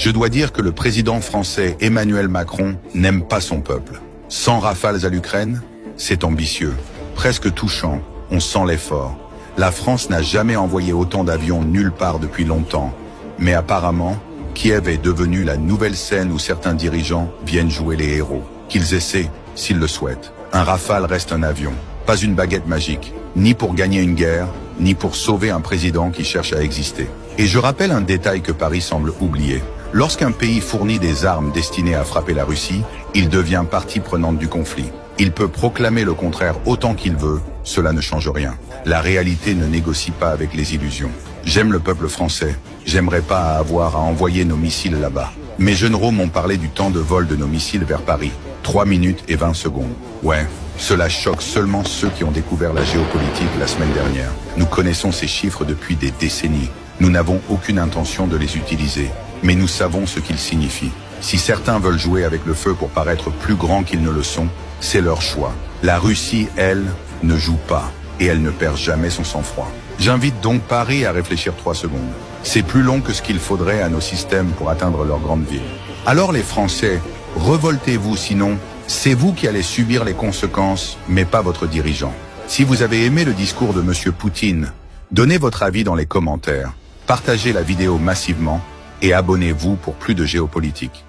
Je dois dire que le président français Emmanuel Macron n'aime pas son peuple. 100 rafales à l'Ukraine, c'est ambitieux, presque touchant, on sent l'effort. La France n'a jamais envoyé autant d'avions nulle part depuis longtemps. Mais apparemment, Kiev est devenu la nouvelle scène où certains dirigeants viennent jouer les héros. Qu'ils essaient, s'ils le souhaitent. Un Rafale reste un avion, pas une baguette magique, ni pour gagner une guerre, ni pour sauver un président qui cherche à exister. Et je rappelle un détail que Paris semble oublier. Lorsqu'un pays fournit des armes destinées à frapper la Russie, il devient partie prenante du conflit. Il peut proclamer le contraire autant qu'il veut, cela ne change rien. La réalité ne négocie pas avec les illusions. J'aime le peuple français, j'aimerais pas avoir à envoyer nos missiles là-bas. Mes généraux m'ont parlé du temps de vol de nos missiles vers Paris. 3 minutes et 20 secondes. Ouais, cela choque seulement ceux qui ont découvert la géopolitique la semaine dernière. Nous connaissons ces chiffres depuis des décennies. Nous n'avons aucune intention de les utiliser, mais nous savons ce qu'ils signifient. Si certains veulent jouer avec le feu pour paraître plus grands qu'ils ne le sont, c'est leur choix. La Russie, elle, ne joue pas, et elle ne perd jamais son sang-froid. J'invite donc Paris à réfléchir 3 secondes. C'est plus long que ce qu'il faudrait à nos systèmes pour atteindre leur grande ville. Alors les Français, revoltez-vous, sinon, c'est vous qui allez subir les conséquences, mais pas votre dirigeant. Si vous avez aimé le discours de Monsieur Poutine, donnez votre avis dans les commentaires, partagez la vidéo massivement et abonnez-vous pour plus de géopolitique.